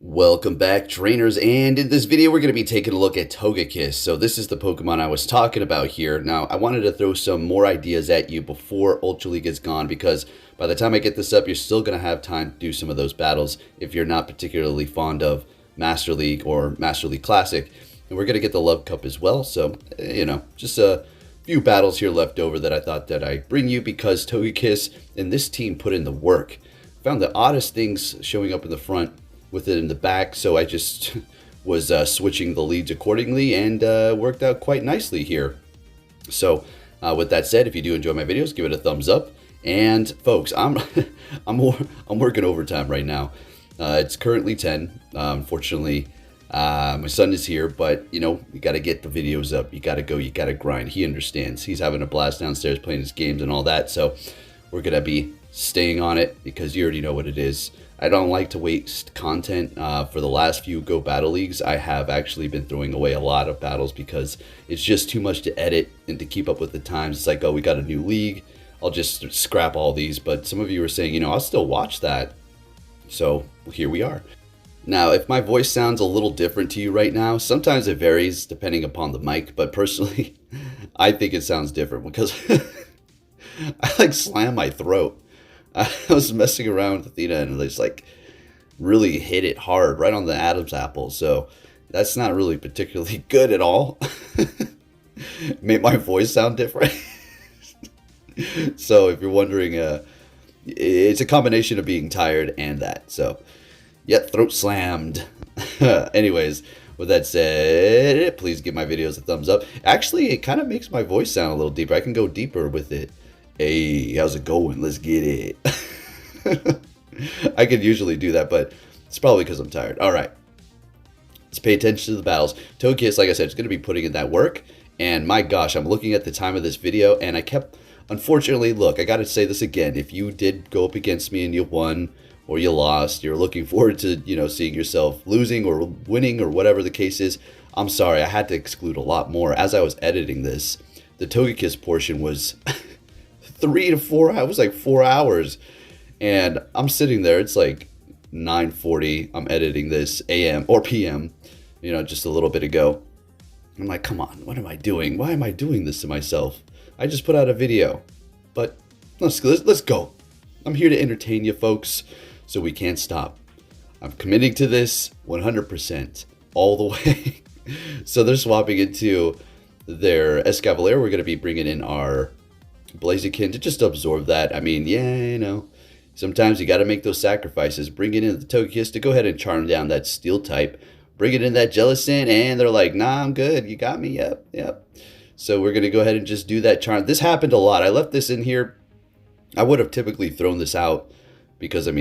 Welcome back, trainers, and in this video we're going to be taking a look at Togekiss. So this is the Pokemon I was talking about here. Now, I wanted to throw some more ideas at you before Ultra League is gone, because by the time I get this up, you're still going to have time to do some of those battles if you're not particularly fond of Master League or Master League Classic. And we're going to get the Love Cup as well, so, just a few battles here left over that I thought that I'd bring you because Togekiss and this team put in the work. Found the oddest things showing up in the front with it in the back, so I just was switching the leads accordingly, and worked out quite nicely here. So with that said, if you do enjoy my videos, give it a thumbs up. And folks, I'm working overtime right now. It's currently 10. Unfortunately, my son is here, but you got to get the videos up. You got to go. You got to grind. He understands. He's having a blast downstairs playing his games and all that. So we're gonna be staying on it because you already know what it is. I don't like to waste content. For the last few Go Battle Leagues, I have actually been throwing away a lot of battles because it's just too much to edit and to keep up with the times. It's like, oh, we got a new league, I'll just scrap all these. But some of you are saying, I'll still watch that. So here we are. Now, if my voice sounds a little different to you right now, sometimes it varies depending upon the mic, but personally, I think it sounds different because I slam my throat. I was messing around with Athena and they just really hit it hard right on the Adam's apple. So that's not really particularly good at all. Made my voice sound different. So if you're wondering, it's a combination of being tired and that. So yeah, throat slammed. Anyways, with that said, please give my videos a thumbs up. Actually, it kind of makes my voice sound a little deeper. I can go deeper with it. Hey, how's it going? Let's get it. I could usually do that, but it's probably because I'm tired. All right. Let's pay attention to the battles. Togekiss, like I said, is going to be putting in that work. And my gosh, I'm looking at the time of this video, and unfortunately, look, I got to say this again. If you did go up against me and you won or you lost, you're looking forward to, seeing yourself losing or winning or whatever the case is, I'm sorry. I had to exclude a lot more. As I was editing this, the Togekiss portion was 3 to 4 hours, 4 hours, and I'm sitting there. It's 9:40. I'm editing this AM or PM, just a little bit ago. I'm like, come on, what am I doing? Why am I doing this to myself? I just put out a video, but let's go. I'm here to entertain you folks, so we can't stop. I'm committing to this 100% all the way. So they're swapping into their Escavalier. We're going to be bringing in our Blaziken to just absorb that. I mean, yeah, sometimes you got to make those sacrifices. Bring it in the Togekiss to go ahead and charm down that Steel type. Bring it in that Jellicent, and they're like, nah, I'm good. You got me. Yep. So we're going to go ahead and just do that charm. This happened a lot. I left this in here. I would have typically thrown this out because, I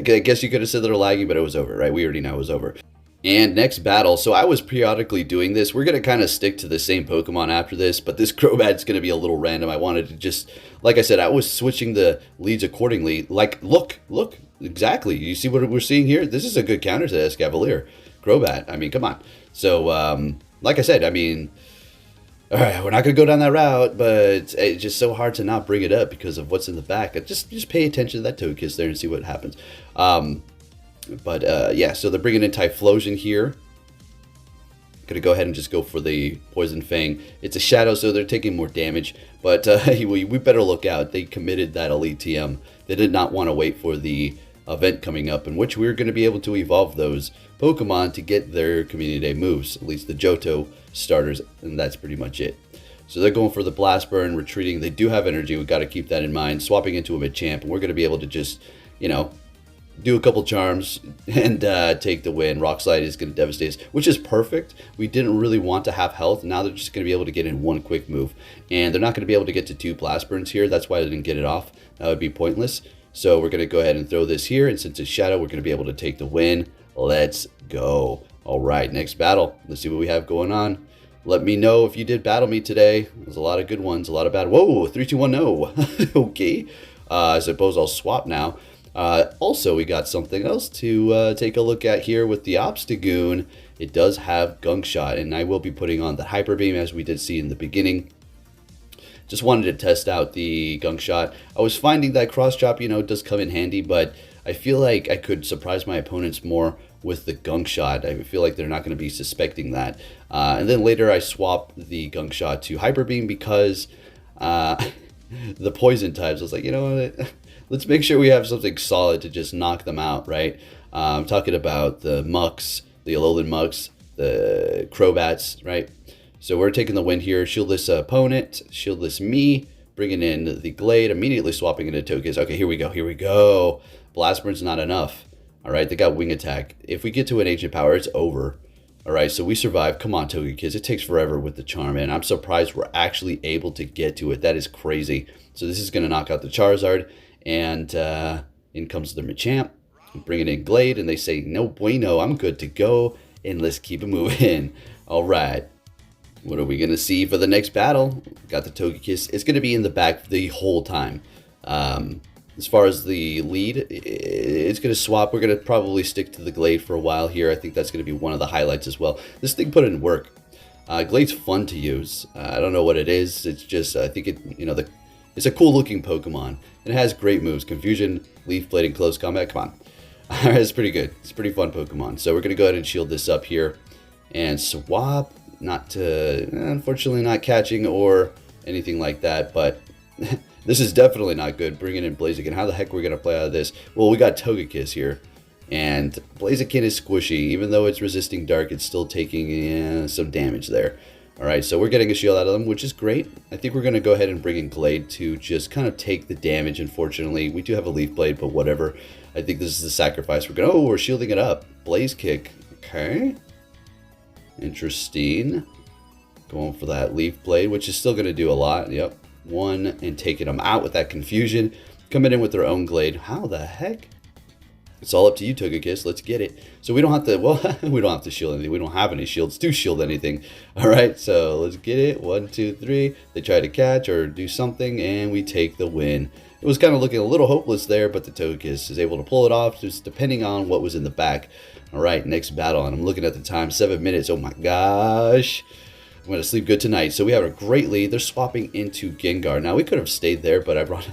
guess you could have said they're lagging, but it was over, right? We already know it was over. And next battle, so I was periodically doing this. We're going to kind of stick to the same Pokemon after this, but this Crobat's going to be a little random. I wanted to just, like I said, I was switching the leads accordingly. Look, exactly. You see what we're seeing here? This is a good counter to Escavalier. Crobat, come on. So, like I said, all right, we're not going to go down that route, but it's just so hard to not bring it up because of what's in the back. Just pay attention to that Togekiss there and see what happens. Yeah, so they're bringing in Typhlosion here. Gonna go ahead and just go for the Poison Fang. It's a shadow, so they're taking more damage, but we better look out. They committed that Elite TM. They did not want to wait for the event coming up, in which we're going to be able to evolve those Pokemon to get their Community Day moves, at least the Johto starters, and that's pretty much it. So they're going for the Blast Burn, retreating. They do have energy. We've got to keep that in mind. Swapping into a Machamp, and we're going to be able to just, do a couple charms and take the win. Rock Slide is going to devastate us, which is perfect. We didn't really want to have health. Now they're just going to be able to get in one quick move. And they're not going to be able to get to 2 Blast Burns here. That's why they didn't get it off. That would be pointless. So we're going to go ahead and throw this here. And since it's Shadow, we're going to be able to take the win. Let's go. All right, next battle. Let's see what we have going on. Let me know if you did battle me today. There's a lot of good ones, a lot of bad. Whoa, 3, 2, 1, no. Okay. I suppose I'll swap now. Also, we got something else to take a look at here with the Obstagoon. It does have Gunk Shot, and I will be putting on the Hyper Beam as we did see in the beginning. Just wanted to test out the Gunk Shot. I was finding that Cross Chop, does come in handy, but I feel like I could surprise my opponents more with the gunk shot. I feel like they're not going to be suspecting that. And then later I swap the gunk shot to hyper beam because the poison types. I was like, you know what? Let's make sure we have something solid to just knock them out, right? I'm talking about the mucks, the Alolan mucks, the Crobats, right? So we're taking the win here. Shieldless opponent, shieldless me, bringing in the Glade, immediately swapping into Togekiss. Okay, here we go, here we go. Blast Burn's not enough. All right, they got Wing Attack. If we get to an Ancient Power, it's over. All right, so we survive. Come on, Togekiss. It takes forever with the Charm, and I'm surprised we're actually able to get to it. That is crazy. So this is going to knock out the Charizard, and in comes the Machamp. Bringing in Glade, and they say, no bueno, I'm good to go, and let's keep it moving. All right. What are we going to see for the next battle? Got the Togekiss. It's going to be in the back the whole time. As far as the lead, it's going to swap. We're going to probably stick to the Glade for a while here. I think that's going to be one of the highlights as well. This thing put in work. Glade's fun to use. I don't know what it is. It's just, I think it, it's a cool looking Pokemon. It has great moves. Confusion, Leaf Blade, and Close Combat. Come on. It's pretty good. It's a pretty fun Pokemon. So we're going to go ahead and shield this up here and swap. Not to, unfortunately not catching or anything like that, but this is definitely not good. Bringing in Blaziken. How the heck are we going to play out of this? Well, we got Togekiss here, and Blaziken is squishy. Even though it's resisting dark, it's still taking some damage there. All right, so we're getting a shield out of them, which is great. I think we're going to go ahead and bring in Glade to just kind of take the damage. Unfortunately, we do have a Leaf Blade, but whatever. I think this is the sacrifice. We're going to, we're shielding it up. Blaze Kick. Okay. Interesting. Going for that Leaf Blade, which is still going to do a lot. Yep. One, and taking them out with that Confusion. Coming in with their own Glade. How the heck? It's all up to you, Togekiss. Let's get it. So we don't have to, well, we don't have to shield anything. We don't have any shields to shield anything. All right, so let's get it. 1, 2, 3. They try to catch or do something, and we take the win. It was kind of looking a little hopeless there, but the Togekiss is able to pull it off, just depending on what was in the back. All right, next battle, and I'm looking at the time, 7 minutes. Oh my gosh. I'm going to sleep good tonight. So we have a great lead. They're swapping into Gengar. Now, we could have stayed there, but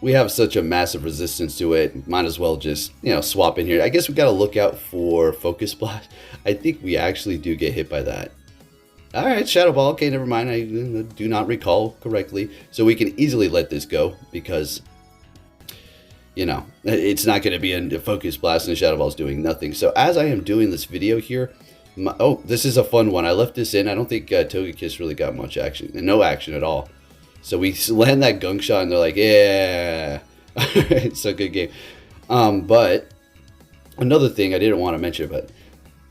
we have such a massive resistance to it. Might as well just, swap in here. I guess we got to look out for Focus Blast. I think we actually do get hit by that. All right, Shadow Ball. Okay, never mind. I do not recall correctly. So we can easily let this go because, it's not going to be a Focus Blast and the Shadow Ball is doing nothing. So as I am doing this video here, this is a fun one. I left this in. I don't think Togekiss really got much action. No action at all. So we land that gunk shot and they're like, yeah. It's a good game. But another thing I didn't want to mention, but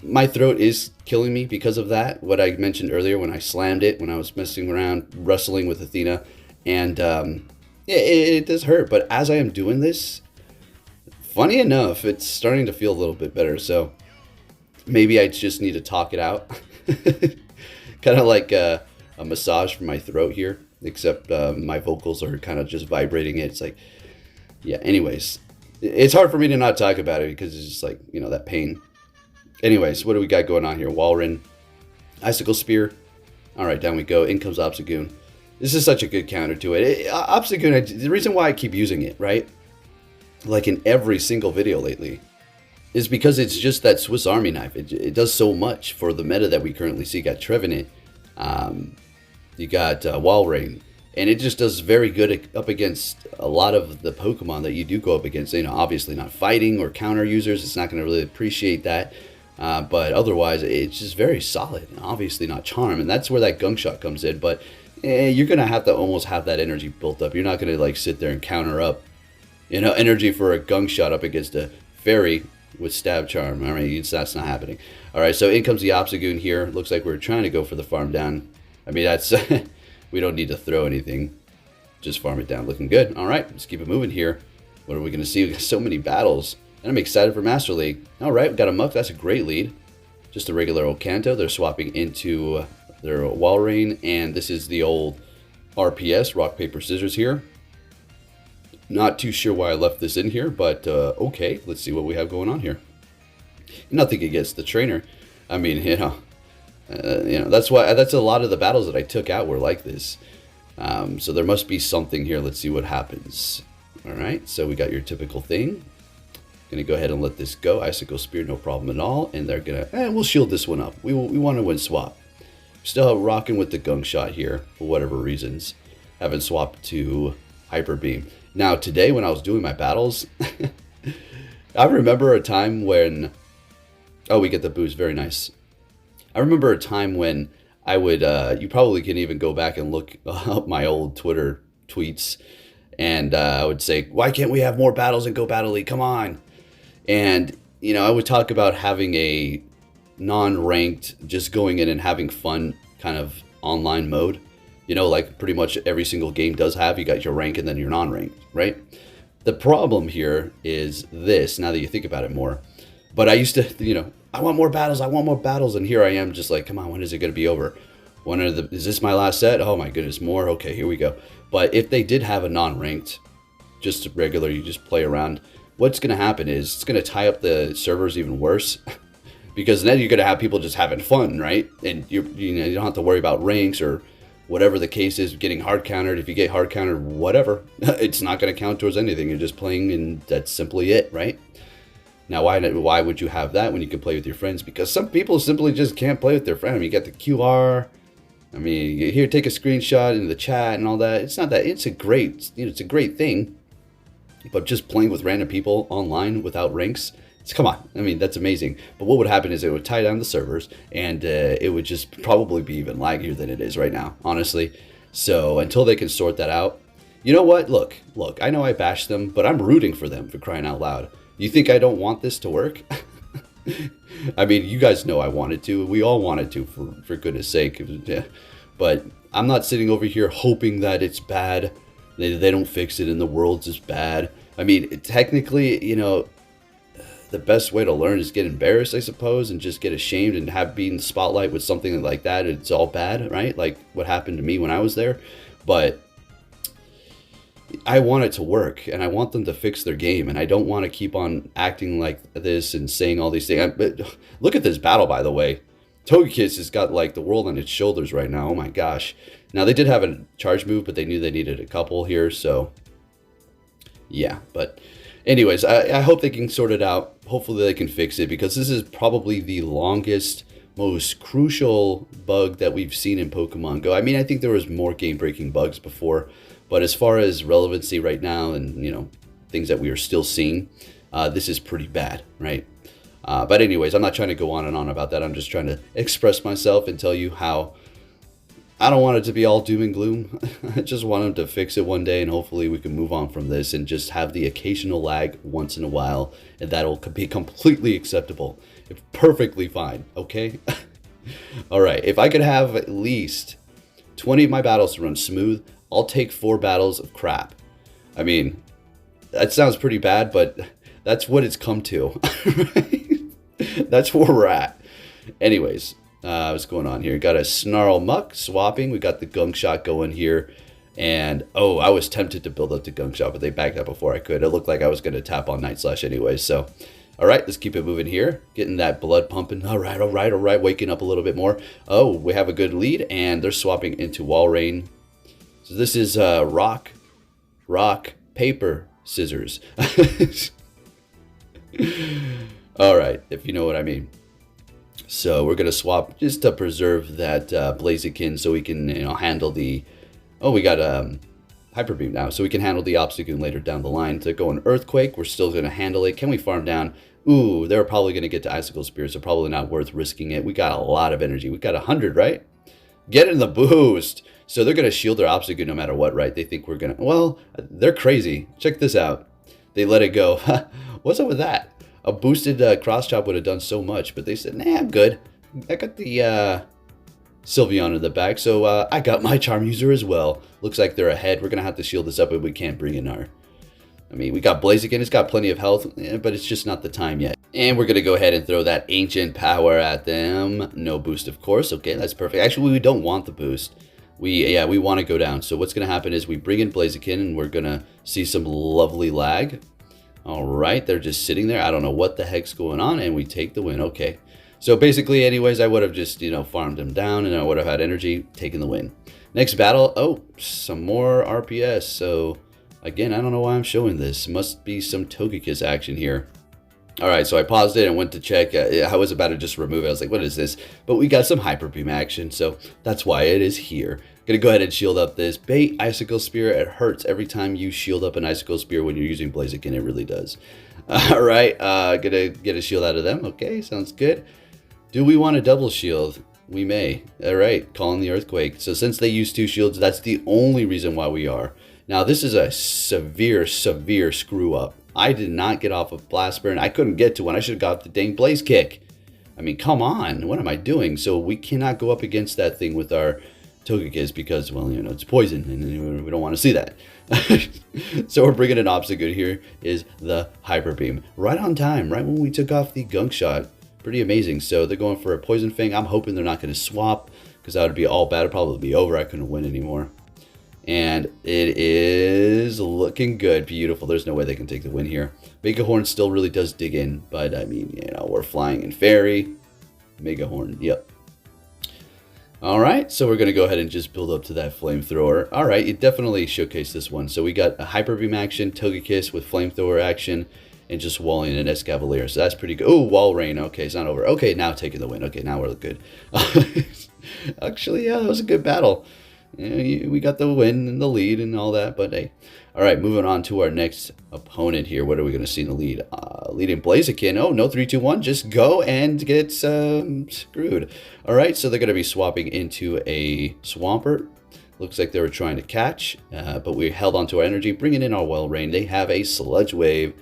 my throat is killing me because of that. What I mentioned earlier when I slammed it, when I was messing around, wrestling with Athena. And it does hurt. But as I am doing this, funny enough, it's starting to feel a little bit better. So maybe I just need to talk it out. Kind of like a massage for my throat here. Except my vocals are kind of just vibrating it. It's like, yeah, anyways. It's hard for me to not talk about it because it's just like, that pain. Anyways, what do we got going on here? Walrein, Icicle Spear. All right, down we go. In comes Obstagoon. This is such a good counter to it. Obstagoon, the reason why I keep using it, right? Like in every single video lately, is because it's just that Swiss Army knife. It does so much for the meta that we currently see. You got Trevenant. You got Walrein, and it just does very good up against a lot of the Pokemon that you do go up against. Obviously not fighting or counter users. It's not going to really appreciate that. But otherwise, it's just very solid. Obviously not Charm, and that's where that Gunk Shot comes in. But you're going to have to almost have that energy built up. You're not going to like sit there and counter up, energy for a Gunk Shot up against a Fairy with Stab Charm. All right, that's not happening. All right, so in comes the Obstagoon here. Looks like we're trying to go for the farm down. I mean, that's we don't need to throw anything. Just farm it down. Looking good. All right, let's keep it moving here. What are we going to see? We got so many battles. And I'm excited for Master League. All right, we got a Muck. That's a great lead. Just a regular old Kanto. They're swapping into their Walrein. And this is the old RPS, Rock, Paper, Scissors here. Not too sure why I left this in here, but okay. Let's see what we have going on here. Nothing against the trainer. I mean, that's a lot of the battles that I took out were like this. So there must be something here. Let's see what happens. All right, so we got your typical thing. Gonna go ahead and let this go. Icicle Spear, no problem at all. And they're gonna, we'll shield this one up. We want to win swap. Still rocking with the Gunk Shot here for whatever reasons. Haven't swapped to Hyper Beam. Now today when I was doing my battles, I remember a time when, oh, we get the boost, very nice. I remember a time when I would, you probably can even go back and look up my old Twitter tweets. And I would say, why can't we have more battles in Go Battle League? Come on. And, you know, I would talk about having a non-ranked, just going in and having fun kind of online mode. You know, like pretty much every single game does have. You got your rank and then your non-ranked, right? The problem here is this, now that you think about it more. But I used to, you know, I want more battles, I want more battles. And here I am just like, come on, when is it going to be over? Is this my last set? Oh my goodness, more? Okay, here we go. But if they did have a non-ranked, just regular, you just play around, what's going to happen is it's going to tie up the servers even worse. Because then you're going to have people just having fun, right? And you don't have to worry about ranks or whatever the case is, getting hard countered. If you get hard countered, whatever, it's not going to count towards anything. You're just playing and that's simply it, right? Now, why would you have that when you can play with your friends? Because some people simply just can't play with their friend. I mean, you got the QR. I mean, here, take a screenshot in the chat and all that. It's not that. It's a great, it's a great thing. But just playing with random people online without ranks, come on. I mean, that's amazing. But what would happen is it would tie down the servers, and it would just probably be even laggier than it is right now, honestly. So until they can sort that out, you know what? Look. I know I bashed them, but I'm rooting for them, for crying out loud. You think I don't want this to work? I mean, you guys know I wanted to. We all wanted to, for goodness sake. Yeah. But I'm not sitting over here hoping that it's bad. They don't fix it and the world's just bad. I mean, technically, you know, the best way to learn is get embarrassed, I suppose, and just get ashamed and have be in the spotlight with something like that. It's all bad, right? Like what happened to me when I was there. But I want it to work, and I want them to fix their game, and I don't want to keep on acting like this and saying all these things. But look at this battle, by the way. Togekiss has got like the world on its shoulders right now. Oh my gosh. Now they did have a charge move, but they knew they needed a couple here, so yeah. But anyways, I hope they can sort it out. Hopefully they can fix it, because this is probably the longest, most crucial bug that we've seen in Pokemon Go. I mean, I think there was more game-breaking bugs before, but as far as relevancy right now and, you know, things that we are still seeing, this is pretty bad, right? But anyways, I'm not trying to go on and on about that. I'm just trying to express myself and tell you how I don't want it to be all doom and gloom. I just want them to fix it one day, and hopefully we can move on from this and just have the occasional lag once in a while, and that'll be completely acceptable. It's perfectly fine, okay? All right, if I could have at least 20 of my battles to run smooth, I'll take 4 battles of crap. I mean, that sounds pretty bad, but that's what it's come to. That's where we're at. Anyways, what's going on here? Got a Snarl Muck swapping. We got the Gunk Shot going here. And, oh, I was tempted to build up the Gunk Shot, but they backed up before I could. It looked like I was going to tap on Night Slash anyway. So, all right, let's keep it moving here. Getting that blood pumping. All right. Waking up a little bit more. Oh, we have a good lead, and they're swapping into Wall Rain. So this is rock, paper, scissors. All right, if you know what I mean. So we're gonna swap just to preserve that Blaziken, so we can, you know, handle the. Oh, we got Hyper Beam now, so we can handle the Obstagoon later down the line. To go an Earthquake, we're still gonna handle it. Can we farm down? Ooh, they're probably gonna get to Icicle Spear, so probably not worth risking it. We got a lot of energy. We got 100, right? Get in the boost. So they're gonna shield their Obstagoon no matter what, right? They think we're gonna. Well, they're crazy. Check this out. They let it go. What's up with that? A boosted cross chop would have done so much, but they said, nah, I'm good. I got the Sylveon in the back, so I got my Charm User as well. Looks like they're ahead. We're going to have to shield this up, but we can't bring in our. I mean, we got Blaziken. It's got plenty of health, but it's just not the time yet. And we're going to go ahead and throw that Ancient Power at them. No boost, of course. Okay, that's perfect. Actually, we don't want the boost. We want to go down. So what's going to happen is we bring in Blaziken, and we're going to see some lovely lag. All right, they're just sitting there. I don't know what the heck's going on, and we take the win. Okay, so basically, anyways, I would have just, you know, farmed them down, and I would have had energy, taken the win. Next battle, oh, some more RPS. So Again, I don't know why I'm showing this. Must be some Togekiss action here. Alright, so I paused it and went to check. I was about to just remove it. I was like, what is this? But we got some Hyper Beam action, so that's why it is here. Gonna go ahead and shield up this bait Icicle Spear. It hurts every time you shield up an Icicle Spear when you're using Blaziken. It really does. Alright, gonna get a shield out of them. Okay, sounds good. Do we want a double shield? We may. Alright, calling the Earthquake. So since they use 2 shields, that's the only reason why we are. Now, this is a severe, severe screw up. I did not get off of Blast Burn. I couldn't get to one. I should have got the dang Blaze Kick. I mean, come on. What am I doing? So we cannot go up against that thing with our Togekiss because, well, you know, it's poison and we don't want to see that. So we're bringing an Obstagoon here is the Hyper Beam. Right on time, right when we took off the Gunk Shot. Pretty amazing. So they're going for a Poison Fang. I'm hoping they're not going to swap because that would be all bad. It'd probably be over. I couldn't win anymore. And it is looking good. Beautiful. There's no way they can take the win here. Mega Horn still really does dig in. But, I mean, you know, we're flying in Fairy. Mega Horn. Yep. Alright, so we're going to go ahead and just build up to that Flamethrower. Alright, it definitely showcased this one. So we got a Hyper Beam action, Togekiss with Flamethrower action, and just walling an Escavalier. So that's pretty good. Oh, Wall Rain. Okay, it's not over. Okay, now taking the win. Okay, now we're good. Actually, yeah, that was a good battle. Yeah, we got the win and the lead and all that, but hey. Alright, moving on to our next opponent here. What are we going to see in the lead? Leading Blaziken. Oh, no 3-2-1. Just go and get screwed. Alright, so they're going to be swapping into a Swampert. Looks like they were trying to catch, but we held on to our energy, bringing in our Well Rain. They have a Sludge Wave.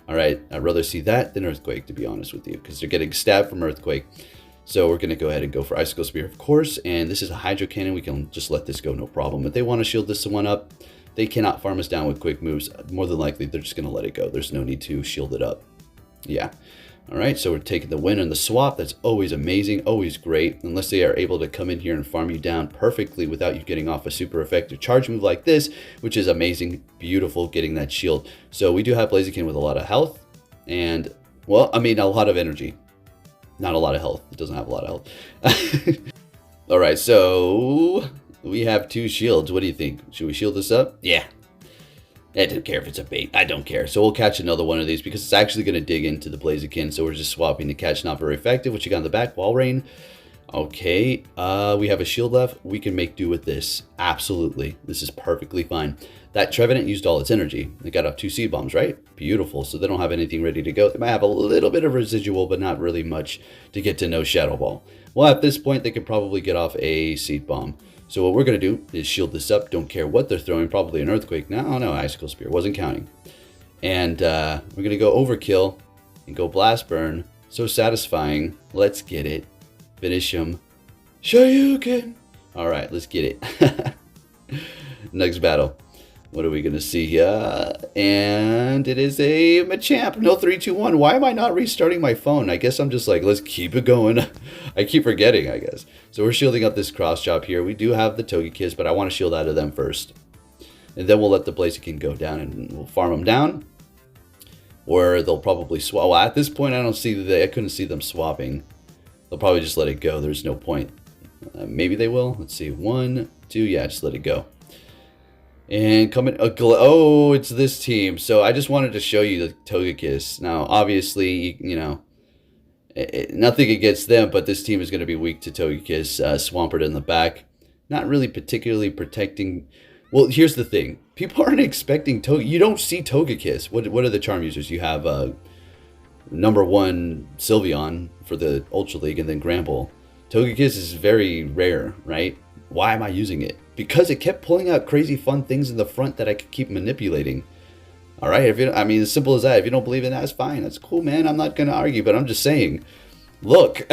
Alright, I'd rather see that than Earthquake, to be honest with you, because they're getting stabbed from Earthquake. So we're going to go ahead and go for Icicle Spear, of course, and this is a Hydro Cannon. We can just let this go, no problem. If they want to shield this one up, they cannot farm us down with quick moves. More than likely, they're just going to let it go. There's no need to shield it up. Yeah. Alright, so we're taking the win on the swap. That's always amazing, always great, unless they are able to come in here and farm you down perfectly without you getting off a super effective charge move like this, which is amazing, beautiful, getting that shield. So we do have Blaziken with a lot of health, and, well, I mean, a lot of energy. Not a lot of health. It doesn't have a lot of health. Alright, so we have 2 shields. What do you think? Should we shield this up? Yeah. I don't care if it's a bait. I don't care. So we'll catch another one of these because it's actually going to dig into the Blaziken. So we're just swapping to catch. Not very effective. What you got in the back? Wall Rain. Okay. We have a shield left. We can make do with this. Absolutely. This is perfectly fine. That Trevenant used all its energy. They got up 2 Seed Bombs, right? Beautiful. So they don't have anything ready to go. They might have a little bit of residual, but not really much to get to no Shadow Ball. Well, at this point, they could probably get off a Seed Bomb. So what we're going to do is shield this up. Don't care what they're throwing. Probably an Earthquake. No, Icicle Spear. Wasn't counting. And we're going to go Overkill and go Blast Burn. So satisfying. Let's get it. Finish him. Shoryuken. Alright, let's get it. Next battle. What are we going to see here? And it is a Machamp. No 3-2-1. Why am I not restarting my phone? I guess I'm just like, let's keep it going. I keep forgetting, I guess. So we're shielding up this cross chop here. We do have the Togekiss, but I want to shield out of them first. And then we'll let the Blaziken go down and we'll farm them down. Or they'll probably swap. Well, at this point, I couldn't see them swapping. They'll probably just let it go. There's no point. Maybe they will. Let's see. 1, 2. Yeah, just let it go. And coming, oh, it's this team. So I just wanted to show you the Togekiss. Now, obviously, you know, nothing against them, but this team is going to be weak to Togekiss. Swampert in the back. Not really particularly protecting. Well, here's the thing. People aren't expecting Togekiss. You don't see Togekiss. What are the charm users? You have number 1 Sylveon for the Ultra League and then Gramble. Togekiss is very rare, right? Why am I using it? Because it kept pulling out crazy fun things in the front that I could keep manipulating. Alright, I mean, as simple as that. If you don't believe in that, that's fine. That's cool, man. I'm not going to argue, but I'm just saying. Look.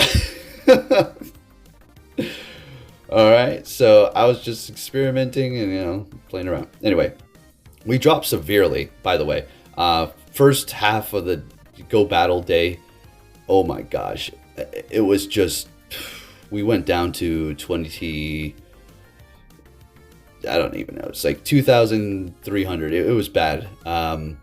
Alright, so I was just experimenting and, you know, playing around. Anyway, we dropped severely, by the way. First half of the Go Battle day, oh my gosh. It was just, we went down to 20... I don't even know. It's like 2,300. It was bad. Then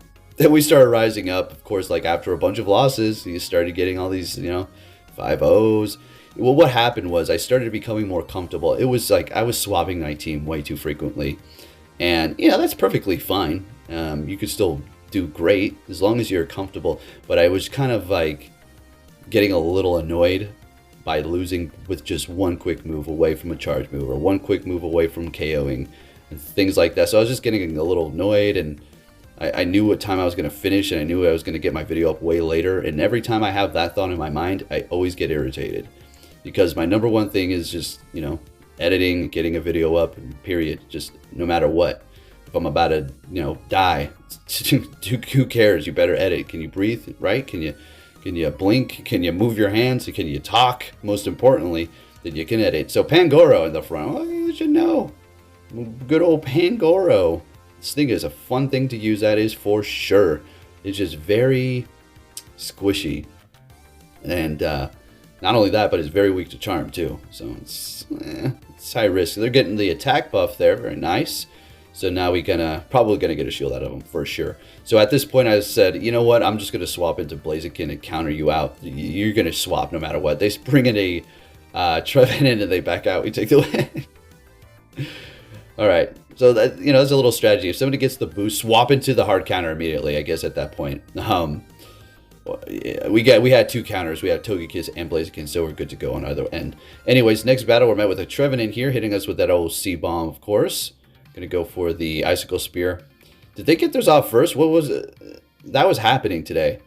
we started rising up. Of course, like after a bunch of losses, you started getting all these, you know, 5-0s. Well, what happened was I started becoming more comfortable. It was like I was swapping my team way too frequently. And, you know, that's perfectly fine. You could still do great as long as you're comfortable. But I was kind of like getting a little annoyed by losing with just one quick move away from a charge move or one quick move away from KOing and things like that. So I was just getting a little annoyed, and I knew what time I was going to finish, and I knew I was going to get my video up way later. And every time I have that thought in my mind, I always get irritated, because my number one thing is just, you know, editing, getting a video up, period. Just no matter what. If I'm about to, you know, die, who cares? You better edit. Can you breathe, right? Can you blink? Can you move your hands? Can you talk? Most importantly, then you can edit. So Pangoro in the front. Oh, you should know. Good old Pangoro. This thing is a fun thing to use, that is for sure. It's just very squishy. And not only that, but it's very weak to charm too. So it's high risk. They're getting the attack buff there. Very nice. So now we probably gonna get a shield out of them for sure. So at this point I said, you know what? I'm just gonna swap into Blaziken and counter you out. You're gonna swap no matter what. They bring in a Trevenant and they back out. We take the win. All right. So that, you know, that's a little strategy. If somebody gets the boost, swap into the hard counter immediately, I guess, at that point. We had two counters. We have Togekiss and Blaziken, so we're good to go on either end. Anyways, next battle, we're met with a Trevenant here, hitting us with that old C-Bomb, of course. Gonna go for the Icicle Spear. Did they get theirs off first? What was it? That was happening today.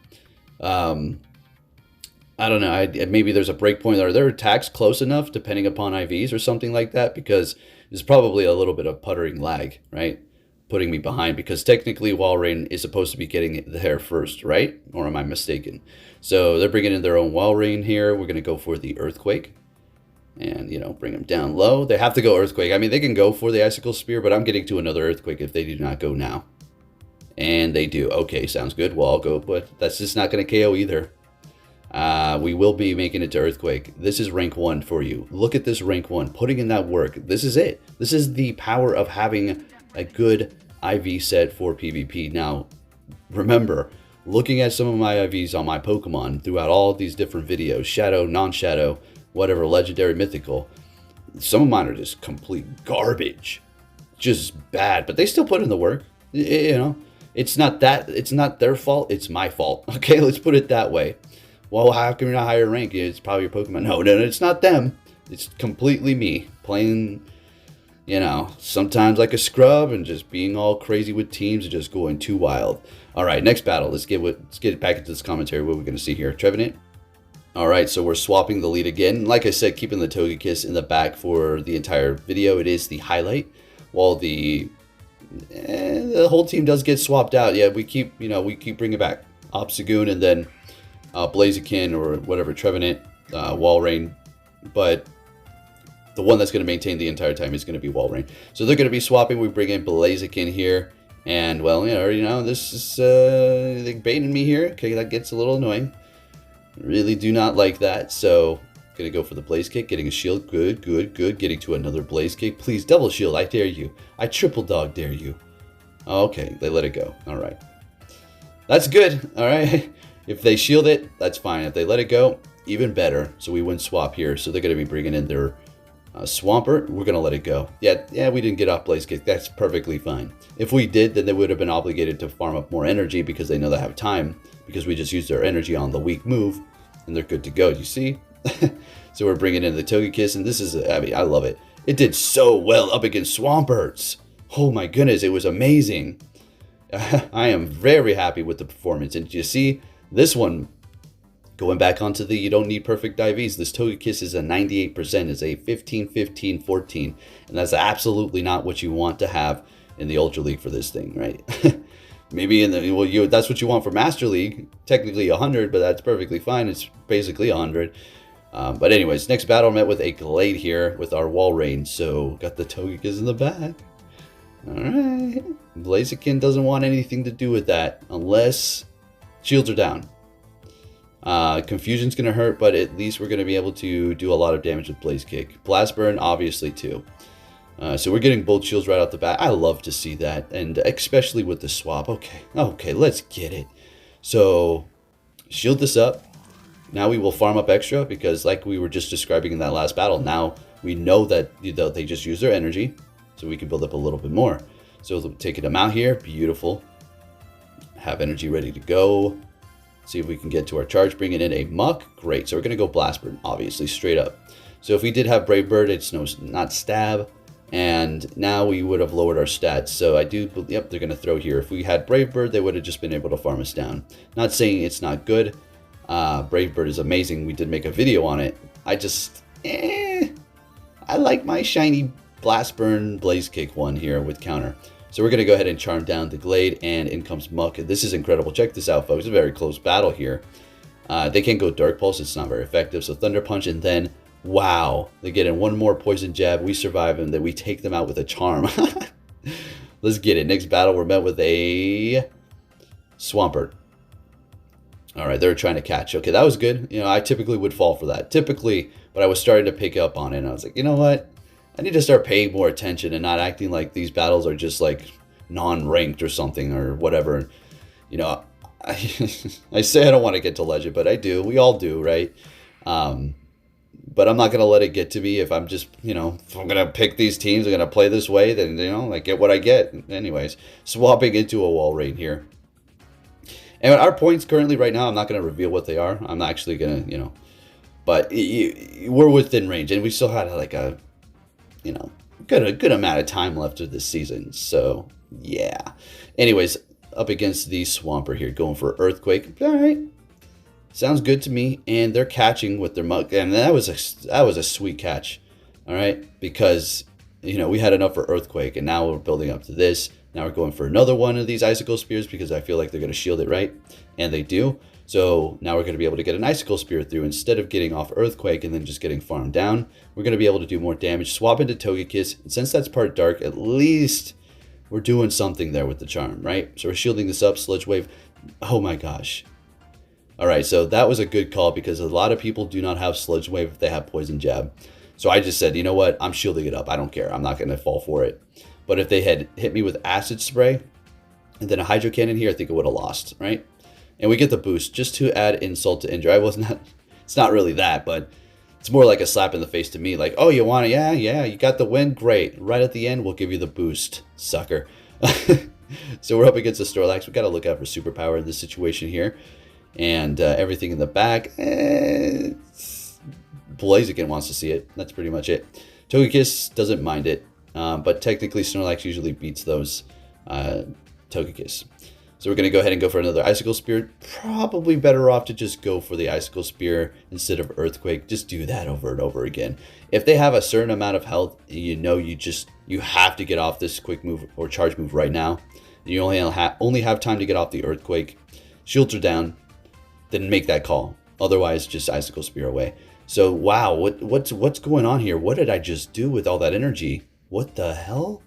I don't know. Maybe there's a breakpoint. Are their attacks close enough, depending upon IVs or something like that? Because there's probably a little bit of puttering lag, right? Putting me behind, because technically Walrein is supposed to be getting it there first, right? Or am I mistaken? So they're bringing in their own Walrein here. We're going to go for the Earthquake and, you know, bring them down low. They have to go Earthquake. I mean, they can go for the Icicle Spear, but I'm getting to another Earthquake if they do not go now. And they do. Okay, sounds good. Well, I'll go, but that's just not going to KO either. We will be making it to Earthquake. This is rank 1 for you. Look at this rank 1, putting in that work. This is it. This is the power of having a good IV set for PvP. Now, remember, looking at some of my IVs on my Pokemon throughout all these different videos, Shadow, non-Shadow, whatever, Legendary, Mythical, some of mine are just complete garbage. Just bad, but they still put in the work. You know, it's not their fault, it's my fault. Okay, let's put it that way. Well, how come you're not higher rank? It's probably your Pokemon. No, it's not them. It's completely me playing, you know, sometimes like a scrub and just being all crazy with teams and just going too wild. All right, next battle. Let's get back into this commentary. What we're going to see here, Trevenant. All right, so we're swapping the lead again. Like I said, keeping the Togekiss in the back for the entire video. It is the highlight. While the whole team does get swapped out. Yeah, we keep bringing back Obstagoon and then Blaziken or whatever, Trevenant, Walrein, but the one that's going to maintain the entire time is going to be Walrein. So they're going to be swapping. We bring in Blaziken here, and well, you know, this is they're baiting me here. Okay, that gets a little annoying. Really do not like that. So gonna go for the Blaze Kick, getting a shield. Good. Getting to another Blaze Kick. Please double shield. I dare you. I triple dog dare you. Okay, they let it go. All right, that's good. All right. If they shield it, that's fine. If they let it go, even better. So we win swap here. So they're going to be bringing in their Swampert. We're going to let it go. Yeah, we didn't get off Blaze Kick. That's perfectly fine. If we did, then they would have been obligated to farm up more energy because they know they have time, because we just used their energy on the weak move and they're good to go. Do you see? So we're bringing in the Togekiss, and this is, I mean, I love it. It did so well up against Swamperts. Oh my goodness, it was amazing. I am very happy with the performance. And you see, this one, going back onto the you don't need perfect IVs, this Togekiss is a 98%, it's a 15, 15, 14, and that's absolutely not what you want to have in the Ultra League for this thing, right? Maybe in the, well, that's what you want for Master League, technically 100, but that's perfectly fine, it's basically 100. But anyways, next battle met with a Glade here with our Walrein, so got the Togekiss in the back. Alright, Blaziken doesn't want anything to do with that, unless shields are down. Confusion's going to hurt, but at least we're going to be able to do a lot of damage with Blaze Kick. Blast Burn, obviously, too. So we're getting both shields right off the bat. I love to see that, and especially with the swap. Okay, let's get it. So, shield this up. Now we will farm up extra, because like we were just describing in that last battle, now we know that they just use their energy, so we can build up a little bit more. So taking them out here, beautiful. have energy ready to go. See if we can get to our charge, bringing in a Muck. Great. So we're going to go Blast Bird, obviously, straight up. So if we did have Brave Bird, it's not Stab. And now we would have lowered our stats. So I do, yep, they're going to throw here. If we had Brave Bird, they would have just been able to farm us down. Not saying it's not good. Brave Bird is amazing. We did make a video on it. I just, I like my shiny Blast Burn Blaze Kick one here with counter. So we're going to go ahead and charm down the Glade, and in comes Muck. This is incredible. Check this out, folks. It's a very close battle here. They can't go Dark Pulse. It's not very effective. So Thunder Punch, and then, wow, they get in one more Poison Jab. We survive, and then we take them out with a Charm. Let's get it. Next battle, we're met with a Swampert. All right, they're trying to catch. Okay, that was good. You know, I typically would fall for that. Typically, but I was starting to pick up on it, and I was like, you know what? I need to start paying more attention and not acting like these battles are just like non-ranked or something or whatever. You know, I say I don't want to get to Legend, but I do. We all do, right? But I'm not going to let it get to me. If I'm just, you know, if I'm going to pick these teams, I'm going to play this way, then, you know, I get what I get. Anyways, swapping into a Walrein here. And our points currently right now, I'm not going to reveal what they are. I'm not actually going to, you know, but we're within range. And we still had like a, you know, a good amount of time left of this season. So, yeah. Anyways, up against the Swampert here, going for Earthquake. All right. Sounds good to me. And they're catching with their Muck. And that was a sweet catch. All right. Because, you know, we had enough for Earthquake. And now we're building up to this. Now we're going for another one of these Icicle Spears because I feel like they're going to shield it, right? And they do. So now we're going to be able to get an Icicle Spear through instead of getting off Earthquake and then just getting farmed down. We're going to be able to do more damage, swap into Togekiss. And since that's part Dark, at least we're doing something there with the Charm, right? So we're shielding this up, Sludge Wave. Oh my gosh. All right, so that was a good call because a lot of people do not have Sludge Wave if they have Poison Jab. So I just said, you know what? I'm shielding it up. I don't care. I'm not going to fall for it. But if they had hit me with Acid Spray and then a Hydro Cannon here, I think it would have lost, right? And we get the boost just to add insult to injury. It's not really that, but it's more like a slap in the face to me. Like, oh, you want it? Yeah, you got the win. Great. Right at the end, we'll give you the boost, sucker. So we're up against the Snorlax. We got to look out for superpower in this situation here. And everything in the back. Blaziken wants to see it. That's pretty much it. Togekiss doesn't mind it. But technically, Snorlax usually beats those Togekiss. So we're going to go ahead and go for another Icicle Spear. Probably better off to just go for the Icicle Spear instead of Earthquake. Just do that over and over again. If they have a certain amount of health, you know you have to get off this quick move or charge move right now. You only have time to get off the Earthquake. Shields are down. Then make that call. Otherwise, just Icicle Spear away. So, wow, what's going on here? What did I just do with all that energy? What the hell?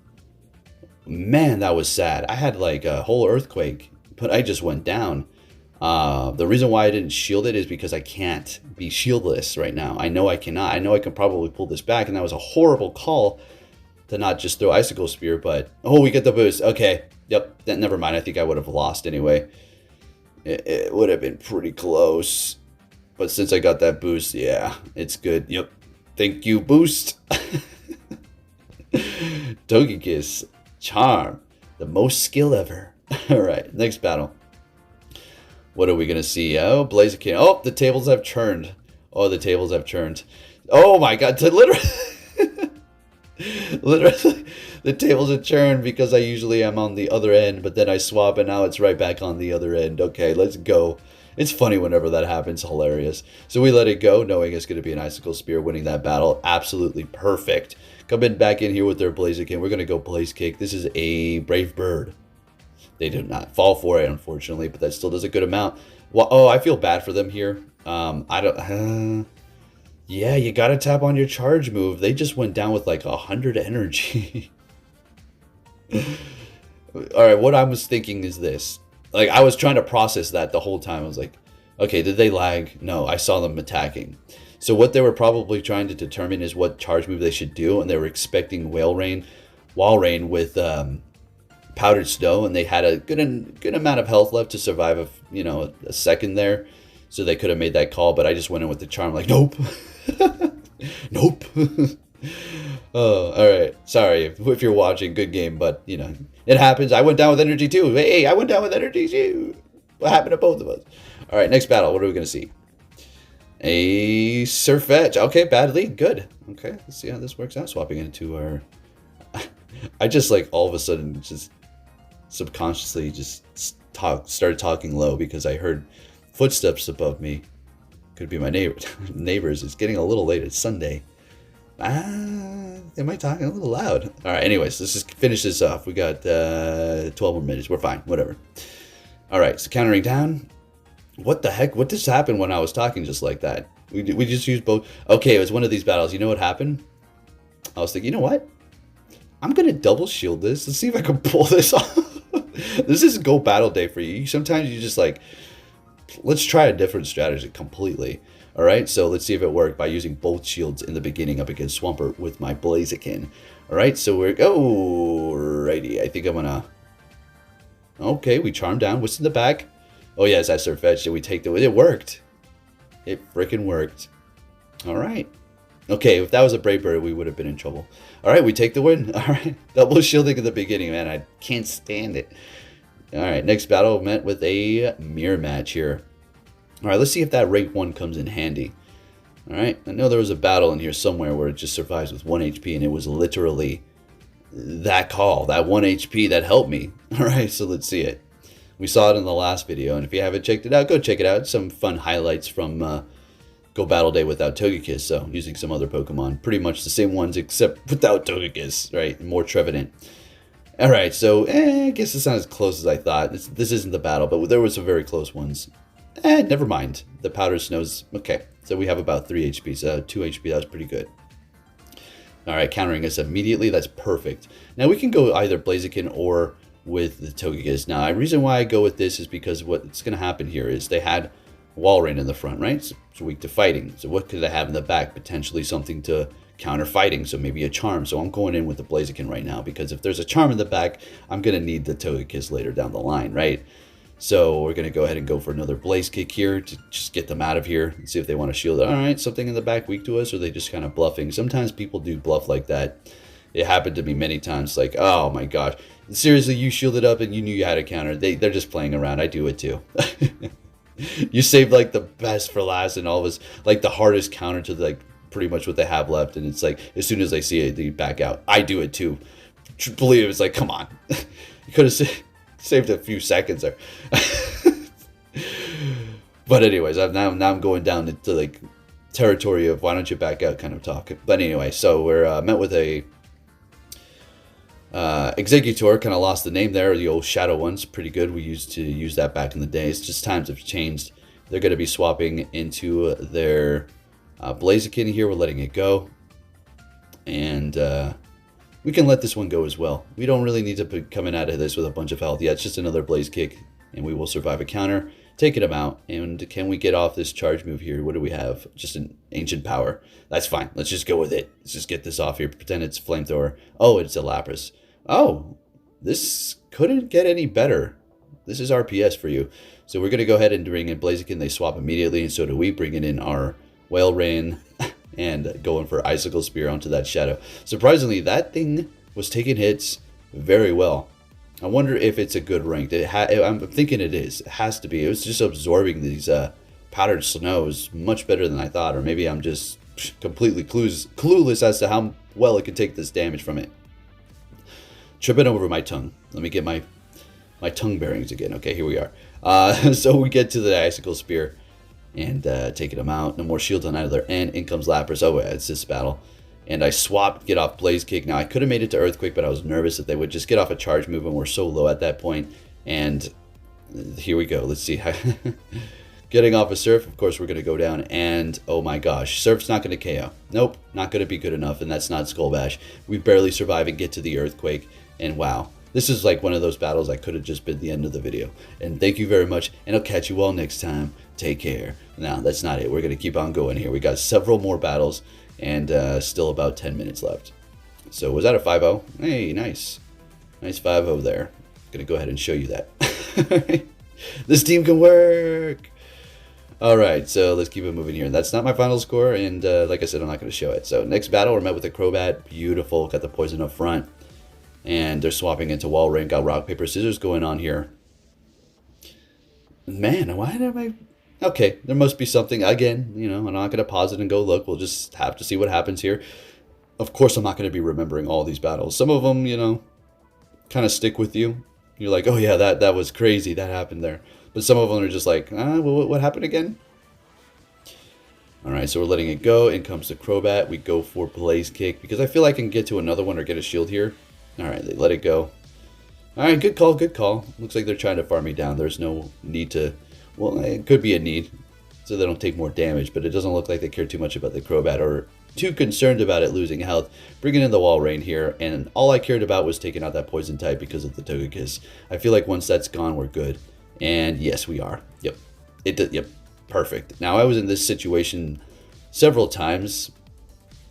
Man, that was sad. I had like a whole Earthquake, but I just went down. The reason why I didn't shield it is because I can't be shieldless right now. I know I cannot. I know I can probably pull this back, and that was a horrible call to not just throw Icicle Spear, but... Oh, we get the boost. Okay. Yep. Never mind. I think I would have lost anyway. It would have been pretty close. But since I got that boost, yeah, it's good. Yep. Thank you, boost. Togekiss. Charm. The most skill ever. Alright, next battle. What are we going to see? Oh, Blaziken. Oh, the tables have turned. Oh, the tables have turned. Oh my god, literally... literally, the tables have turned because I usually am on the other end, but then I swap and now it's right back on the other end. Okay, let's go. It's funny whenever that happens. Hilarious. So we let it go, knowing it's going to be an Icicle Spear winning that battle. Absolutely perfect. Coming back in here with their Blaziken. We're going to go Blaze Kick. This is a Brave Bird. They did not fall for it, unfortunately, but that still does a good amount. Well, oh, I feel bad for them here. I don't... yeah, you got to tap on your charge move. They just went down with like 100 energy. Alright, what I was thinking is this. Like, I was trying to process that the whole time. I was like, okay, did they lag? No, I saw them attacking. So what they were probably trying to determine is what charge move they should do, and they were expecting Walrein with Powdered Snow, and they had a good amount of health left to survive a second there. So they could have made that call, but I just went in with the charm like, nope. Nope. Oh, all right. Sorry if you're watching. Good game, but you know it happens. I went down with energy too. Hey, I went down with energy too. What happened to both of us? All right, next battle. What are we gonna see? A Surf Edge. Okay, bad lead. Good. Okay, let's see how this works out. Swapping into our. I just like all of a sudden just subconsciously just started talking low because I heard footsteps above me. Could be my neighbors. It's getting a little late. It's Sunday. Am I talking a little loud? All right. Anyways, let's just finish this off. We got 12 more minutes. We're fine. Whatever. All right. So countering down. What the heck? What just happened when I was talking just like that? We just used both. Okay, it was one of these battles. You know what happened? I was thinking, you know what? I'm gonna double shield this. Let's see if I can pull this off. This is go battle day for you. Sometimes you just like, let's try a different strategy completely. All right, so let's see if it worked by using both shields in the beginning up against Swampert with my Blaziken. All right, so we're righty. I think I'm gonna. Okay, we charm down. What's in the back? Oh yeah, it's that Surf Edge. Did we take the? It worked. It freaking worked. All right. Okay, if that was a Brave Bird, we would have been in trouble. All right, we take the win. All right, double shielding in the beginning, man. I can't stand it. All right, next battle met with a mirror match here. All right, let's see if that rank 1 comes in handy. All right, I know there was a battle in here somewhere where it just survives with 1 HP, and it was literally that call, that 1 HP that helped me. All right, so let's see it. We saw it in the last video, and if you haven't checked it out, go check it out. Some fun highlights from Go Battle Day without Togekiss, so using some other Pokemon. Pretty much the same ones, except without Togekiss, right? More Trevenant. Alright, so, I guess it's not as close as I thought. This isn't the battle, but there were some very close ones. Never mind. The Powder Snow's... Okay, so we have about 3 HP, so 2 HP, that was pretty good. Alright, countering us immediately, that's perfect. Now we can go either Blaziken or with the Togekiss. Now, the reason why I go with this is because what's going to happen here is they had Walrein in the front, right? So it's weak to fighting. So what could they have in the back? Potentially something to counter fighting, so maybe a charm. So I'm going in with the Blaziken right now, because if there's a charm in the back, I'm going to need the Togekiss later down the line, right? So we're going to go ahead and go for another Blaze Kick here to just get them out of here and see if they want to shield it. All right, something in the back weak to us, or are they just kind of bluffing? Sometimes people do bluff like that. It happened to me many times, like, oh my gosh, seriously, you shielded up and you knew you had a counter. They're just playing around. I do it too. You saved like the best for last, and all of us like the hardest counter to like pretty much what they have left, and it's like as soon as they see it, they back out. I do it too. Believe it, it's like, come on, you could have saved a few seconds there. But anyways, now I'm going down into like territory of why don't you back out kind of talk. But anyway, so we're met with a Executor. Kind of lost the name there. The old Shadow one's pretty good. We used to use that back in the day. It's just times have changed. They're going to be swapping into their Blaziken here. We're letting it go. And we can let this one go as well. We don't really need to be coming out of this with a bunch of health. Yeah, it's just another Blaze Kick, and we will survive a counter. Taking him out. And can we get off this charge move here? What do we have? Just an Ancient Power. That's fine. Let's just go with it. Let's just get this off here. Pretend it's Flamethrower. Oh, it's a Lapras. Oh, this couldn't get any better. This is RPS for you. So we're going to go ahead and bring in Blaziken. They swap immediately, and so do we, bringing in our Whale Rain and going for Icicle Spear onto that Shadow. Surprisingly, that thing was taking hits very well. I wonder if it's a good rank. I'm thinking it is. It has to be. It was just absorbing these powdered snows much better than I thought, or maybe I'm just completely clueless as to how well it could take this damage from it. Tripping over my tongue. Let me get my tongue bearings again. Okay, here we are. So we get to the Icicle Spear and taking them out. No more shields on either end. In comes Lapras. Oh, yeah, it's this battle. And I swapped, get off Blaze Kick. Now, I could have made it to Earthquake, but I was nervous that they would just get off a charge move, and we're so low at that point. And here we go. Let's see. Getting off a Surf, of course, we're going to go down. And, oh my gosh, Surf's not going to KO. Nope, not going to be good enough, and that's not Skull Bash. We barely survive and get to the Earthquake. And wow, this is like one of those battles that could have just been the end of the video. And thank you very much, and I'll catch you all next time. Take care. Now, that's not it. We're going to keep on going here. We got several more battles, and still about 10 minutes left. So was that a 5-0? Hey, nice. Nice 5-0 there. Going to go ahead and show you that. This team can work. All right, so let's keep it moving here. That's not my final score, and like I said, I'm not going to show it. So next battle, we're met with a Crobat. Beautiful. Got the poison up front. And they're swapping into wall ring. Got rock, paper, scissors going on here. Man, why am I... Okay, there must be something. Again, you know, I'm not going to pause it and go look. We'll just have to see what happens here. Of course, I'm not going to be remembering all these battles. Some of them, you know, kind of stick with you. You're like, oh yeah, that was crazy. That happened there. But some of them are just like, what happened again? All right, so we're letting it go. In comes the Crobat. We go for Blaze Kick because I feel I can get to another one or get a shield here. All right, they let it go. All right, good call, good call. Looks like they're trying to farm me down. There's no need to... Well, it could be a need, so they don't take more damage, but it doesn't look like they care too much about the Crobat or too concerned about it losing health. Bringing in the wall rain here, and all I cared about was taking out that poison type because of the Togekiss. I feel like once that's gone, we're good. And yes, we are. Yep. Yep. Perfect. Now, I was in this situation several times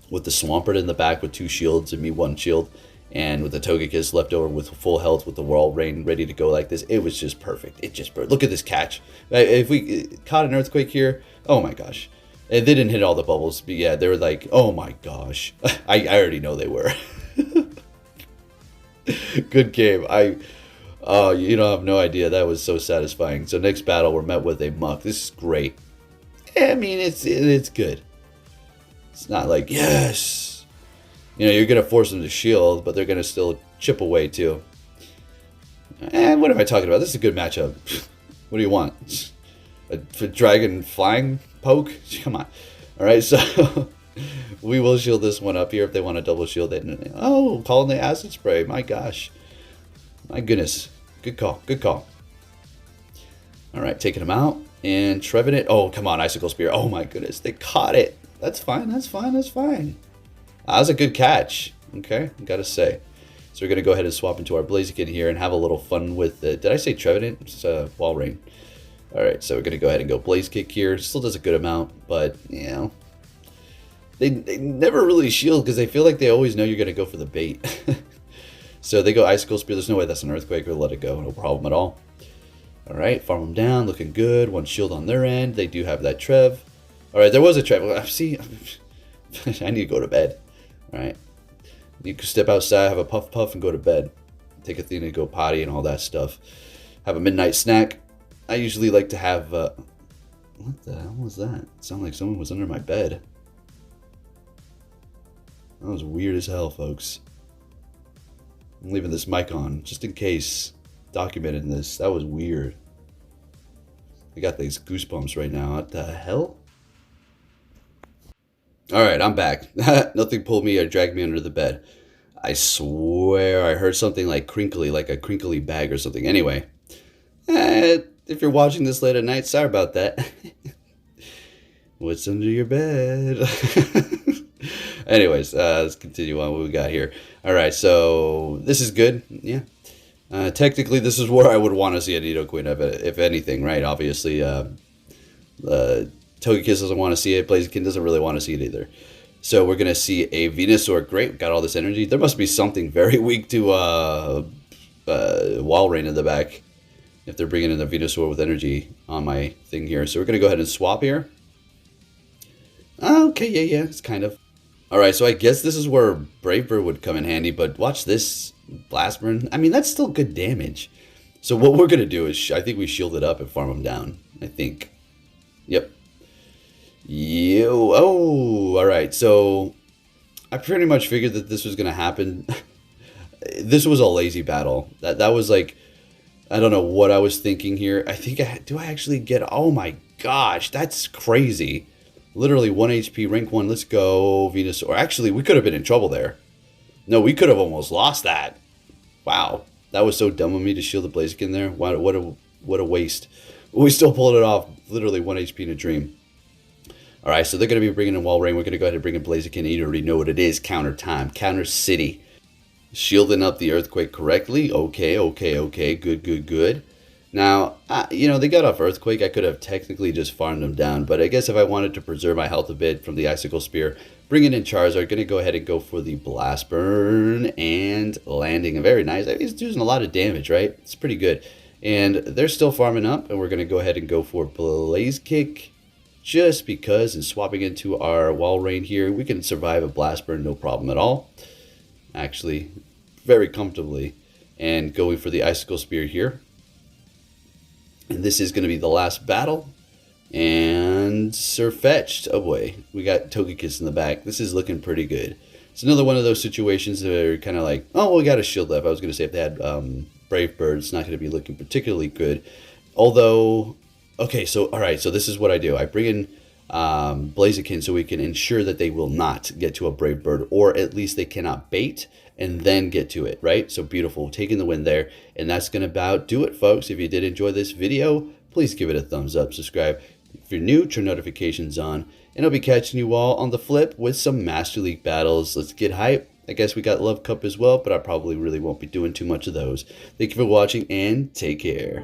with the Swampert in the back with 2 shields and me 1 shield. And with the Togekiss left over with full health with the wall rain ready to go like this, it was just perfect. It just look at this catch. If we caught an earthquake here, oh my gosh. And they didn't hit all the bubbles, but yeah, they were like, oh my gosh. I already know they were. Good game. You don't have no idea. That was so satisfying. So next battle, we're met with a Muck. This is great. I mean, it's good. It's not like, yes. You know, you're going to force them to shield, but they're going to still chip away too. And what am I talking about? This is a good matchup. What do you want? A dragon flying poke? Come on. All right, so we will shield this one up here if they want to double shield it. Oh, calling the acid spray. My gosh. My goodness. Good call. Good call. All right, taking them out and Trevenant. Oh, come on, Icicle Spear. Oh my goodness, they caught it. That's fine. That's fine. That's fine. That was a good catch. Okay, gotta say. So we're gonna go ahead and swap into our Blaziken here and have a little fun with it. Did I say Trevenant? It's Wall Rain. All right, so we're gonna go ahead and go Blaze Kick here. Still does a good amount, but you know, they never really shield because they feel like they always know you're gonna go for the bait. So they go Icicle Spear. There's no way that's an Earthquake. We'll let it go. No problem at all. All right, farm them down. Looking good. 1 shield on their end. They do have that Trev. All right, there was a Trev. See, I need to go to bed. All right, you can step outside, have a puff and go to bed. Take Athena, go potty and all that stuff. Have a midnight snack. I usually like to have... what the hell was that? It sounded like someone was under my bed. That was weird as hell, folks. I'm leaving this mic on, just in case. Documenting this. That was weird. I got these goosebumps right now. What the hell? Alright, I'm back. Nothing pulled me or dragged me under the bed. I swear I heard something like crinkly, like a crinkly bag or something. Anyway, if you're watching this late at night, sorry about that. What's under your bed? Anyways, let's continue on what we got here. Alright, so this is good. Yeah. Technically, this is where I would want to see a Nidoqueen, if anything, right? Obviously, Togekiss doesn't want to see it. Blaziken doesn't really want to see it either. So we're going to see a Venusaur. Great, we got all this energy. There must be something very weak to Wall Rain in the back if they're bringing in the Venusaur with energy on my thing here. So we're going to go ahead and swap here. Okay, yeah, it's kind of. All right, so I guess this is where Brave Bird would come in handy, but watch this Blast Burn. I mean, that's still good damage. So what we're going to do is, I think we shield it up and farm them down. I think. Yep. Oh, all right. So I pretty much figured that this was going to happen. This was a lazy battle. That was like, I don't know what I was thinking here. I think do I actually get, oh my gosh, that's crazy. Literally 1 HP, rank 1. Let's go, Venusaur. Actually, we could have been in trouble there. No, we could have almost lost that. Wow, that was so dumb of me to shield the Blaziken there. What a waste. We still pulled it off. Literally 1 HP in a dream. All right, so they're going to be bringing in Wall Rain. We're going to go ahead and bring in Blaziken. You already know what it is. Counter time. Counter City. Shielding up the Earthquake correctly. Okay. Good. Now, you know, they got off Earthquake. I could have technically just farmed them down. But I guess if I wanted to preserve my health a bit from the Icicle Spear, bringing in Charizard, going to go ahead and go for the Blast Burn and landing. Very nice. I mean, he's doing a lot of damage, right? It's pretty good. And they're still farming up. And we're going to go ahead and go for Blaze Kick. just because, and swapping into our wall rain here, we can survive a blast burn no problem at all. Actually, very comfortably. And going for the icicle spear here. And this is going to be the last battle. And Surfetched away. We got Togekiss in the back. This is looking pretty good. It's another one of those situations that are kind of like, oh, well, we got a shield left. I was going to say if they had Brave Bird, it's not going to be looking particularly good. Although, okay, so, all right, so this is what I do. I bring in Blaziken so we can ensure that they will not get to a Brave Bird, or at least they cannot bait and then get to it, right? So beautiful, taking the win there. And that's going to about do it, folks. If you did enjoy this video, please give it a thumbs up, subscribe. If you're new, turn notifications on. And I'll be catching you all on the flip with some Master League battles. Let's get hype. I guess we got Love Cup as well, but I probably really won't be doing too much of those. Thank you for watching, and take care.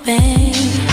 Babe.